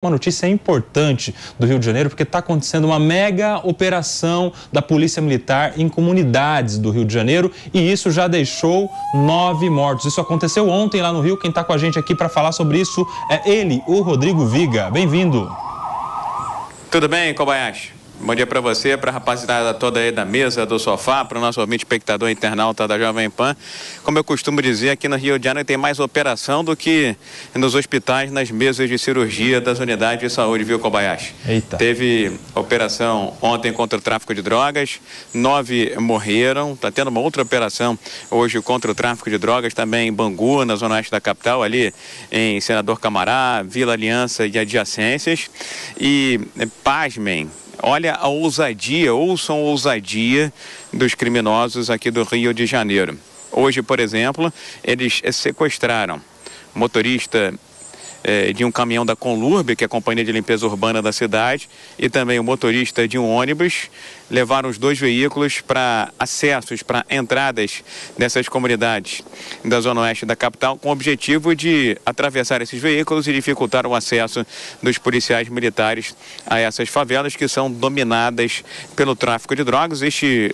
Uma notícia importante do Rio de Janeiro, porque está acontecendo uma mega operação da Polícia Militar em comunidades do Rio de Janeiro e isso já deixou 9 mortos. Isso aconteceu ontem lá no Rio. Quem está com a gente aqui para falar sobre isso é ele, o Rodrigo Viga. Bem-vindo. Tudo bem, Kobayashi? Bom dia para você, para a rapaziada toda aí da mesa, do sofá, para o nosso ouvinte espectador internauta da Jovem Pan. Como eu costumo dizer, aqui no Rio de Janeiro tem mais operação do que nos hospitais, nas mesas de cirurgia das unidades de saúde, viu, Kobayashi? Eita. Teve operação ontem contra o tráfico de drogas, 9 morreram. Está tendo uma outra operação hoje contra o tráfico de drogas, também em Bangu, na zona oeste da capital, ali em Senador Camará, Vila Aliança e adjacências. E, pasmem, olha a ousadia, ouçam a ousadia dos criminosos aqui do Rio de Janeiro. Hoje, por exemplo, eles sequestraram motorista de um caminhão da Conlurb, que é a companhia de limpeza urbana da cidade, e também o motorista de um ônibus. Levaram os 2 veículos para acessos, para entradas dessas comunidades da zona oeste da capital, com o objetivo de atravessar esses veículos e dificultar o acesso dos policiais militares a essas favelas que são dominadas pelo tráfico de drogas.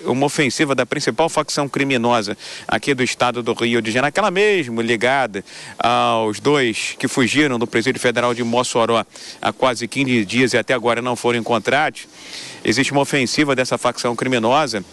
Uma ofensiva da principal facção criminosa aqui do estado do Rio de Janeiro, aquela mesmo ligada aos 2 que fugiram do Presídio Federal de Mossoró há quase 15 dias e até agora não foram encontrados. Existe uma ofensiva dessa facção criminosa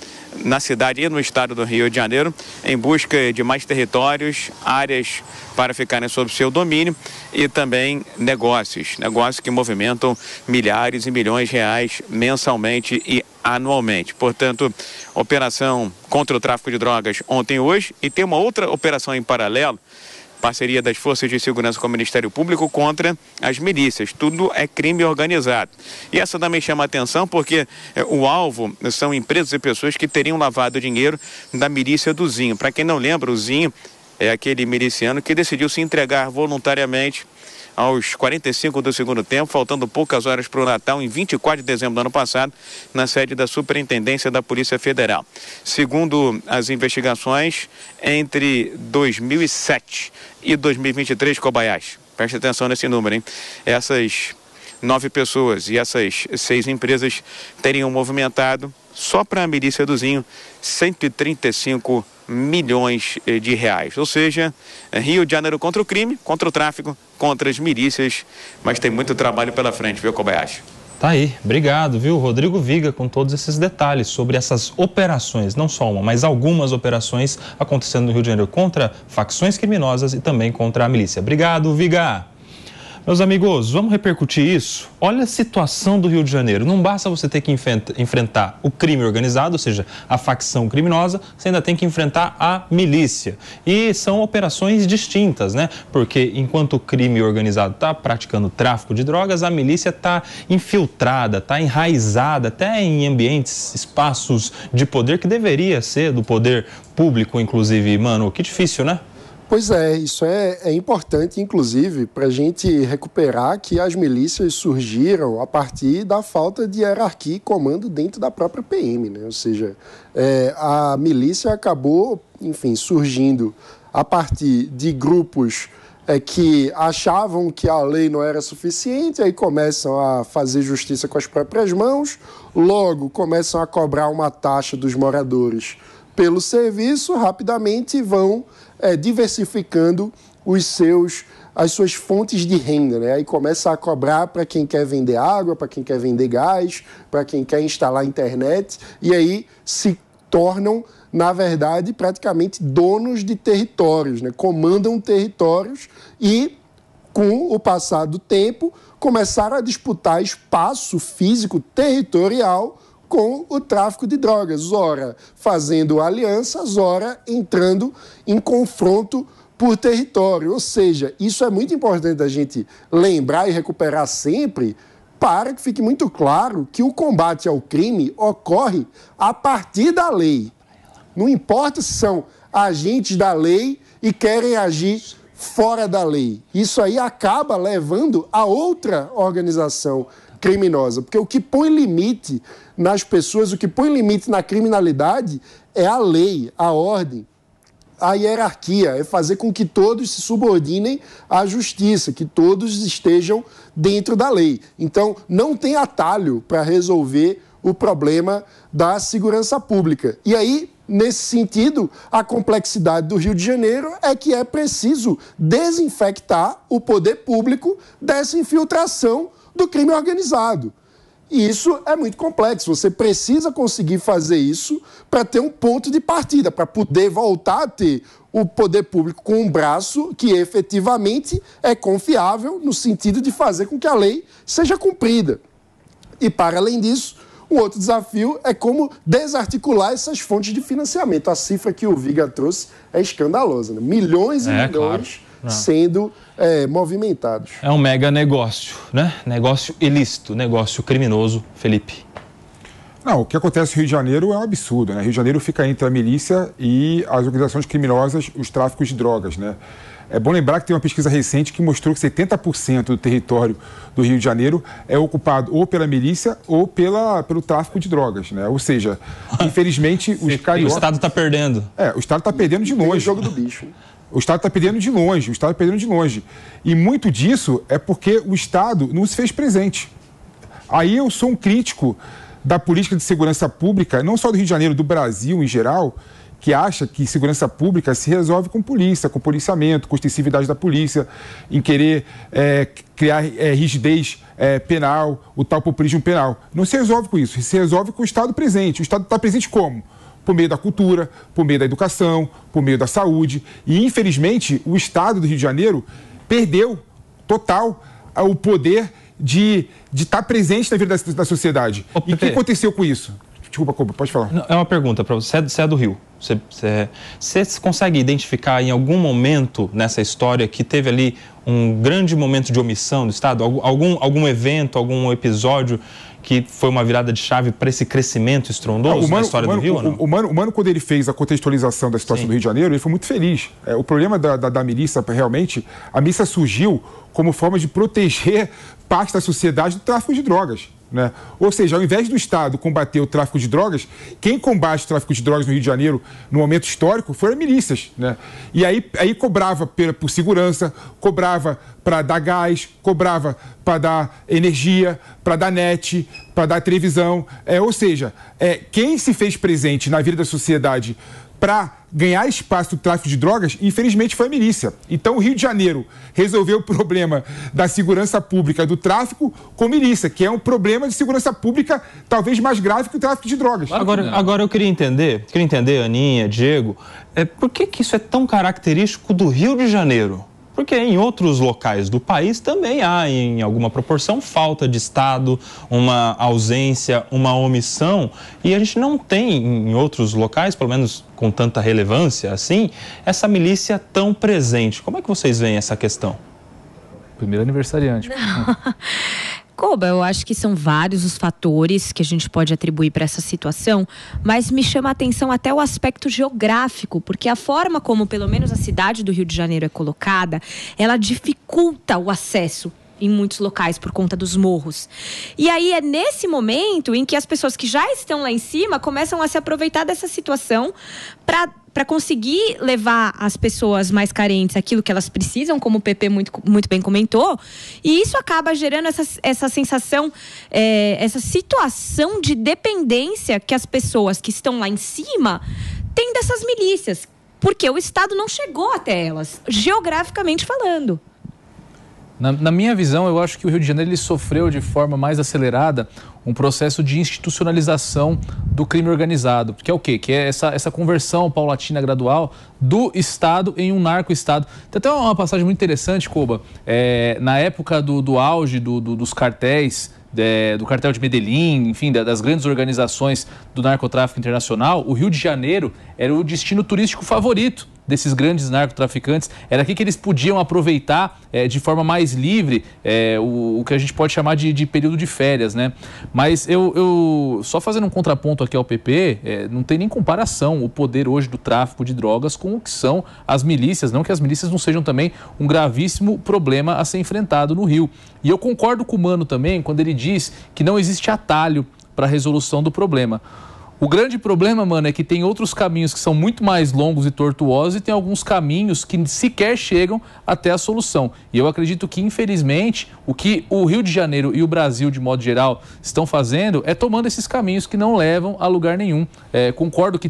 na cidade e no estado do Rio de Janeiro em busca de mais territórios, áreas para ficarem sob seu domínio e também negócios que movimentam milhares e milhões de reais mensalmente e anualmente. Portanto, operação contra o tráfico de drogas ontem e hoje, e tem uma outra operação em paralelo, parceria das forças de segurança com o Ministério Público contra as milícias. Tudo é crime organizado. E essa também chama a atenção porque o alvo são empresas e pessoas que teriam lavado dinheiro da milícia do Zinho. Para quem não lembra, o Zinho é aquele miliciano que decidiu se entregar voluntariamente aos 45 do segundo tempo, faltando poucas horas para o Natal, em 24 de dezembro do ano passado, na sede da Superintendência da Polícia Federal. Segundo as investigações, entre 2007 e 2023, Kobayashi, preste atenção nesse número, hein? Essas 9 pessoas e essas 6 empresas teriam movimentado, só para a milícia do Zinho, 135 milhões de reais. Ou seja, Rio de Janeiro contra o crime, contra o tráfico, contra as milícias, mas tem muito trabalho pela frente, viu, Kobayashi? Tá aí, obrigado, viu, Rodrigo Viga, com todos esses detalhes sobre essas operações, não só uma, mas algumas operações acontecendo no Rio de Janeiro contra facções criminosas e também contra a milícia. Obrigado, Viga. Meus amigos, vamos repercutir isso? Olha a situação do Rio de Janeiro. Não basta você ter que enfrentar o crime organizado, ou seja, a facção criminosa, você ainda tem que enfrentar a milícia. E são operações distintas, né? Porque enquanto o crime organizado está praticando tráfico de drogas, a milícia está infiltrada, está enraizada até em ambientes, espaços de poder que deveria ser do poder público, inclusive. Mano, que difícil, né? Pois é, isso é importante, inclusive, para a gente recuperar que as milícias surgiram a partir da falta de hierarquia e comando dentro da própria PM, né? Ou seja, a milícia acabou, enfim, surgindo a partir de grupos que achavam que a lei não era suficiente, aí começam a fazer justiça com as próprias mãos, logo começam a cobrar uma taxa dos moradores pelo serviço, rapidamente vão diversificando as suas fontes de renda, né? Aí começa a cobrar para quem quer vender água, para quem quer vender gás, para quem quer instalar internet, e aí se tornam, na verdade, praticamente donos de territórios, né? Comandam territórios e, com o passar do tempo, começaram a disputar espaço físico territorial com o tráfico de drogas, ora fazendo alianças, ora entrando em confronto por território. Ou seja, isso é muito importante a gente lembrar e recuperar sempre, para que fique muito claro que o combate ao crime ocorre a partir da lei. Não importa se são agentes da lei e querem agir fora da lei. Isso aí acaba levando a outra organização criminosa, porque o que põe limite nas pessoas, o que põe limite na criminalidade é a lei, a ordem. a hierarquia, é fazer com que todos se subordinem à justiça, que todos estejam dentro da lei. Então, não tem atalho para resolver o problema da segurança pública. E aí, nesse sentido, a complexidade do Rio de Janeiro é que é preciso desinfectar o poder público dessa infiltração do crime organizado. E isso é muito complexo. Você precisa conseguir fazer isso para ter um ponto de partida, para poder voltar a ter o poder público com um braço que efetivamente é confiável no sentido de fazer com que a lei seja cumprida. E, para além disso, um outro desafio é como desarticular essas fontes de financiamento. A cifra que o Viga trouxe é escandalosa, né? Milhões e milhões sendo movimentados. É um mega negócio, né? Negócio ilícito, negócio criminoso. Felipe. Não, o que acontece no Rio de Janeiro é um absurdo, né? Rio de Janeiro fica entre a milícia e as organizações criminosas, os tráficos de drogas, né? É bom lembrar que tem uma pesquisa recente que mostrou que 70% do território do Rio de Janeiro é ocupado ou pela milícia ou pelo tráfico de drogas, né? Ou seja, infelizmente, os cariocas... O Estado está perdendo. O Estado está perdendo de longe. Tem o jogo do bicho. O Estado está perdendo de longe, E muito disso é porque o Estado não se fez presente. Aí eu sou um crítico da política de segurança pública, não só do Rio de Janeiro, do Brasil em geral, que acha que segurança pública se resolve com polícia, com policiamento, com extensividade da polícia, em querer criar rigidez penal, o tal populismo penal. Não se resolve com isso, se resolve com o Estado presente. O Estado está presente como? Por meio da cultura, por meio da educação, por meio da saúde. E, infelizmente, o Estado do Rio de Janeiro perdeu total o poder de estar presente na vida da sociedade. E o que aconteceu com isso? Desculpa, Coba, pode falar. Não, é uma pergunta para você. Você é do Rio. Você consegue identificar em algum momento nessa história que teve ali um grande momento de omissão do Estado? Algum evento, algum episódio que foi uma virada de chave para esse crescimento estrondoso na história do Rio? O Mano, quando ele fez a contextualização da situação do Rio de Janeiro, ele foi muito feliz. O problema da milícia, realmente, a milícia surgiu como forma de proteger parte da sociedade do tráfico de drogas, né? Ou seja, ao invés do Estado combater o tráfico de drogas, quem combate o tráfico de drogas no Rio de Janeiro, no momento histórico, foram milícias, né? E aí cobrava por segurança, cobrava para dar gás, cobrava para dar energia, para dar net, para dar televisão. Ou seja, quem se fez presente na vida da sociedade para ganhar espaço do tráfico de drogas, infelizmente, foi a milícia. Então, o Rio de Janeiro resolveu o problema da segurança pública do tráfico com milícia, que é um problema de segurança pública talvez mais grave que o tráfico de drogas. Agora eu queria entender, Aninha, Diego, por que isso é tão característico do Rio de Janeiro? Porque em outros locais do país também há, em alguma proporção, falta de Estado, uma ausência, uma omissão. E a gente não tem em outros locais, pelo menos com tanta relevância assim, essa milícia tão presente. Como é que vocês veem essa questão? Primeiro aniversariante. Coba, eu acho que são vários os fatores que a gente pode atribuir para essa situação, mas me chama a atenção até o aspecto geográfico, porque a forma como, pelo menos, a cidade do Rio de Janeiro é colocada, ela dificulta o acesso em muitos locais por conta dos morros. E aí é nesse momento em que as pessoas que já estão lá em cima começam a se aproveitar dessa situação para conseguir levar as pessoas mais carentes aquilo que elas precisam, como o PP muito bem comentou, e isso acaba gerando essa sensação, essa situação de dependência que as pessoas que estão lá em cima têm dessas milícias, porque o Estado não chegou até elas, geograficamente falando. Na minha visão, eu acho que o Rio de Janeiro ele sofreu de forma mais acelerada um processo de institucionalização do crime organizado. Que é o quê? Que é essa conversão paulatina gradual do Estado em um narco-Estado. Tem até uma passagem muito interessante, Coba. Na época do auge dos cartéis, do cartel de Medellín, enfim, das grandes organizações do narcotráfico internacional, o Rio de Janeiro era o destino turístico favorito desses grandes narcotraficantes. Era aqui que eles podiam aproveitar de forma mais livre o que a gente pode chamar de período de férias, né? Mas eu só fazendo um contraponto aqui ao PP, não tem nem comparação o poder hoje do tráfico de drogas com o que são as milícias, não que as milícias não sejam também um gravíssimo problema a ser enfrentado no Rio. E eu concordo com o Mano também quando ele diz que não existe atalho para a resolução do problema. O grande problema, mano, é que tem outros caminhos que são muito mais longos e tortuosos e tem alguns caminhos que sequer chegam até a solução. E eu acredito que, infelizmente, o que o Rio de Janeiro e o Brasil, de modo geral, estão fazendo é tomando esses caminhos que não levam a lugar nenhum. Concordo que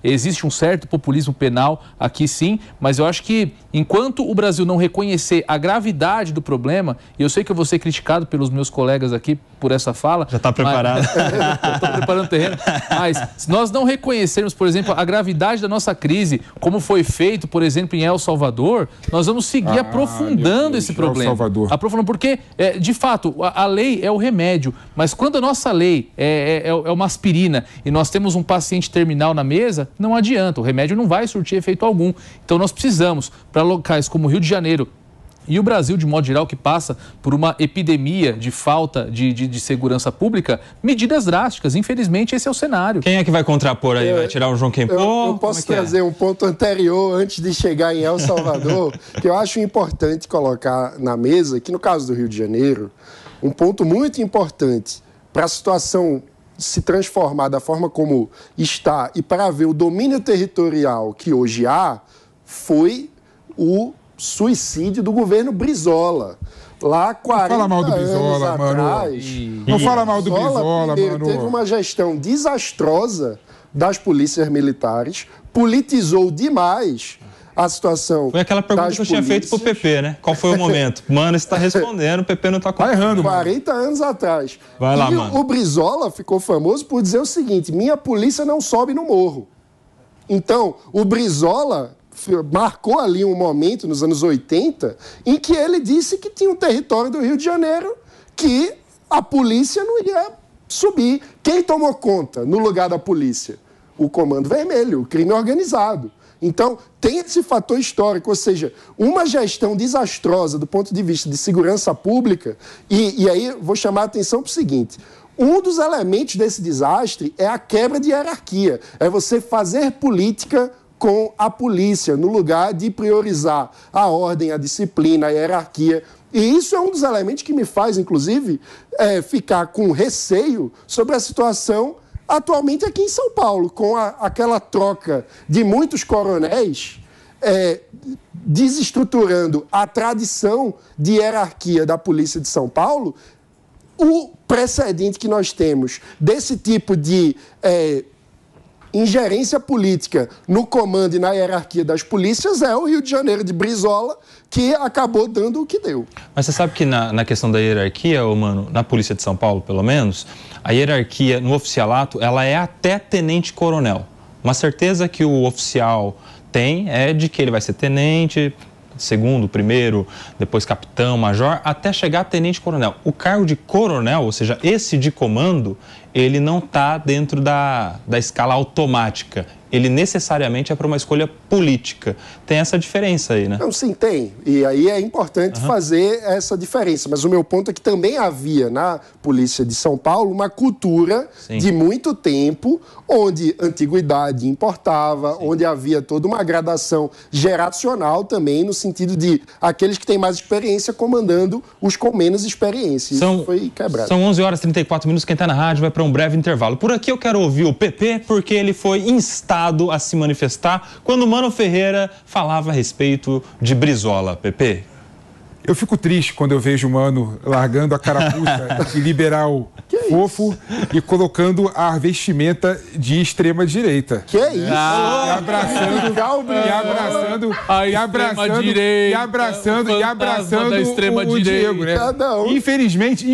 existe um certo populismo penal aqui sim, mas eu acho que enquanto o Brasil não reconhecer a gravidade do problema, e eu sei que eu vou ser criticado pelos meus colegas aqui por essa fala... Já está preparado. Estou preparando o terreno. Mas se nós não reconhecermos, por exemplo, a gravidade da nossa crise, como foi feito, por exemplo, em El Salvador, nós vamos seguir aprofundando esse problema. Aprofundando, porque, de fato, a lei é o remédio, mas quando a nossa lei é uma aspirina e nós temos um paciente terminal na mesa, não adianta, o remédio não vai surtir efeito algum. Então nós precisamos, para locais como o Rio de Janeiro, e o Brasil, de modo geral, que passa por uma epidemia de falta de segurança pública, medidas drásticas. Infelizmente, esse é o cenário. Quem é que vai contrapor aí? Vai tirar o João Kempô? Eu posso trazer um ponto anterior, antes de chegar em El Salvador, que eu acho importante colocar na mesa, que no caso do Rio de Janeiro, um ponto muito importante para a situação se transformar da forma como está e para ver o domínio territorial que hoje há, foi o suicídio do governo Brizola. Lá 40 fala mal do Brizola, anos mano. atrás... Não fala mal do Brizola, primeiro, mano. teve uma gestão desastrosa das polícias militares, politizou demais a situação. Foi aquela pergunta que eu tinha feito pro PP, né? Qual foi o momento? Mano, você está respondendo, o PP não está errando. 40 anos atrás. Vai lá, mano. O Brizola ficou famoso por dizer o seguinte: minha polícia não sobe no morro. Então, o Brizola marcou ali um momento, nos anos 80, em que ele disse que tinha um território do Rio de Janeiro que a polícia não ia subir. Quem tomou conta no lugar da polícia? O Comando Vermelho, o crime organizado. Então, tem esse fator histórico, ou seja, uma gestão desastrosa do ponto de vista de segurança pública, e aí vou chamar a atenção para o seguinte: um dos elementos desse desastre é a quebra de hierarquia, é você fazer política com a polícia, no lugar de priorizar a ordem, a disciplina, a hierarquia. E isso é um dos elementos que me faz, inclusive, ficar com receio sobre a situação atualmente aqui em São Paulo, com aquela troca de muitos coronéis desestruturando a tradição de hierarquia da Polícia de São Paulo. O precedente que nós temos desse tipo de ingerência política no comando e na hierarquia das polícias é o Rio de Janeiro de Brizola, que acabou dando o que deu. Mas você sabe que na questão da hierarquia, mano, na Polícia de São Paulo, pelo menos, a hierarquia no oficialato, ela é até tenente-coronel. Uma certeza que o oficial tem é de que ele vai ser tenente, segundo, primeiro, depois capitão, major, até chegar a tenente-coronel. O cargo de coronel, ou seja, esse de comando, ele não está dentro da escala automática. Ele necessariamente é para uma escolha política. Tem essa diferença aí, né? Não, sim, tem. E aí é importante fazer essa diferença. Mas o meu ponto é que também havia na Polícia de São Paulo uma cultura de muito tempo, onde antiguidade importava, onde havia toda uma gradação geracional também, no sentido de aqueles que têm mais experiência comandando os com menos experiência. Isso foi quebrado. São 11h34, quem está na rádio vai para um breve intervalo. Por aqui eu quero ouvir o PP, porque ele foi instado a se manifestar quando o Mano Ferreira falava a respeito de Brizola. PP? Eu fico triste quando eu vejo o Mano largando a carapuça de liberal fofo e colocando a vestimenta de extrema-direita. Que é isso? E abraçando o Diego, né? Infelizmente,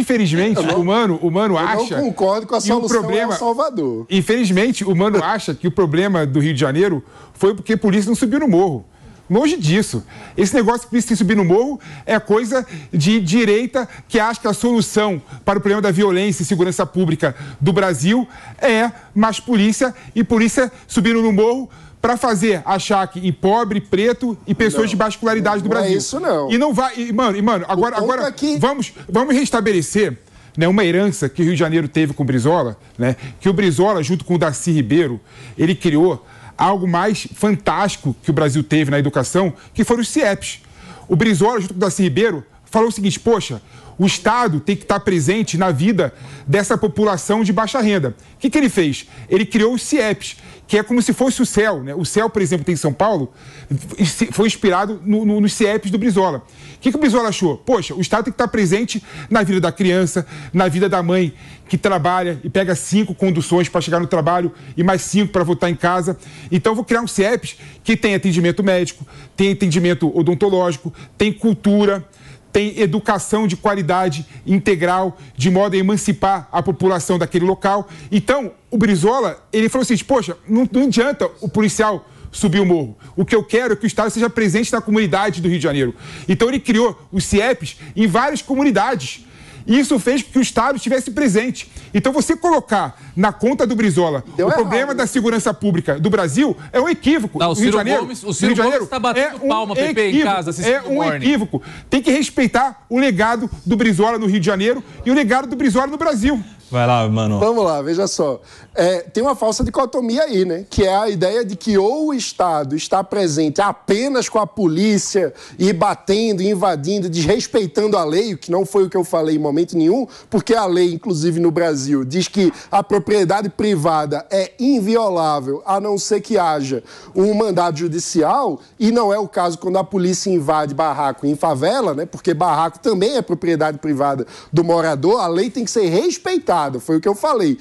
o Mano acha... Eu não concordo com a solução em El Salvador. Infelizmente, o Mano acha que o problema do Rio de Janeiro foi porque a polícia não subiu no morro. Longe disso. Esse negócio de subir no morro é coisa de direita que acha que a solução para o problema da violência e segurança pública do Brasil é mais polícia e polícia subindo no morro para fazer achaque em pobre, preto e pessoas de baixa escolaridade do Brasil. Não é isso, não. E não vai... Mano, agora vamos restabelecer, né, uma herança que o Rio de Janeiro teve com o Brizola, né, que o Brizola, junto com o Darcy Ribeiro, ele criou algo mais fantástico que o Brasil teve na educação, que foram os CIEPs. O Brizola, junto com o Darcy Ribeiro, falou o seguinte, poxa, o Estado tem que estar presente na vida dessa população de baixa renda. O que ele fez? Ele criou os CIEPs, que é como se fosse o CEL, né? O CEL, por exemplo, tem em São Paulo, foi inspirado nos CIEPs do Brizola. O que o Brizola achou? Poxa, o Estado tem que estar presente na vida da criança, na vida da mãe que trabalha e pega 5 conduções para chegar no trabalho e mais 5 para voltar em casa. Então, eu vou criar um CIEPs que tem atendimento médico, tem atendimento odontológico, tem cultura, tem educação de qualidade integral, de modo a emancipar a população daquele local. Então, o Brizola, ele falou assim, poxa, não adianta o policial subir o morro. O que eu quero é que o Estado seja presente na comunidade do Rio de Janeiro. Então, ele criou os CIEPs em várias comunidades. E isso fez com que o Estado estivesse presente. Então, você colocar na conta do Brizola o problema da segurança pública do Brasil é um equívoco. Não, o Ciro Gomes está batendo palma, Pepe, em casa. É um equívoco. Tem que respeitar o legado do Brizola no Rio de Janeiro e o legado do Brizola no Brasil. Vai lá, mano. Vamos lá, veja só. Tem uma falsa dicotomia aí, né? Que é a ideia de que ou o Estado está presente apenas com a polícia e batendo, invadindo, desrespeitando a lei, o que não foi o que eu falei em momento nenhum, porque a lei, inclusive no Brasil, diz que a propriedade privada é inviolável, a não ser que haja um mandado judicial, e não é o caso quando a polícia invade barraco em favela, né? Porque barraco também é propriedade privada do morador, a lei tem que ser respeitada. Foi o que eu falei.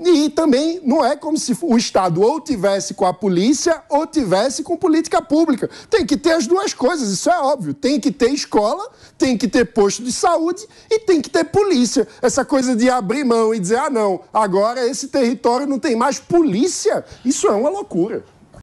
E também não é como se o Estado ou tivesse com a polícia ou tivesse com política pública. Tem que ter as duas coisas, isso é óbvio. Tem que ter escola, tem que ter posto de saúde e tem que ter polícia. Essa coisa de abrir mão e dizer, não, agora esse território não tem mais polícia, isso é uma loucura.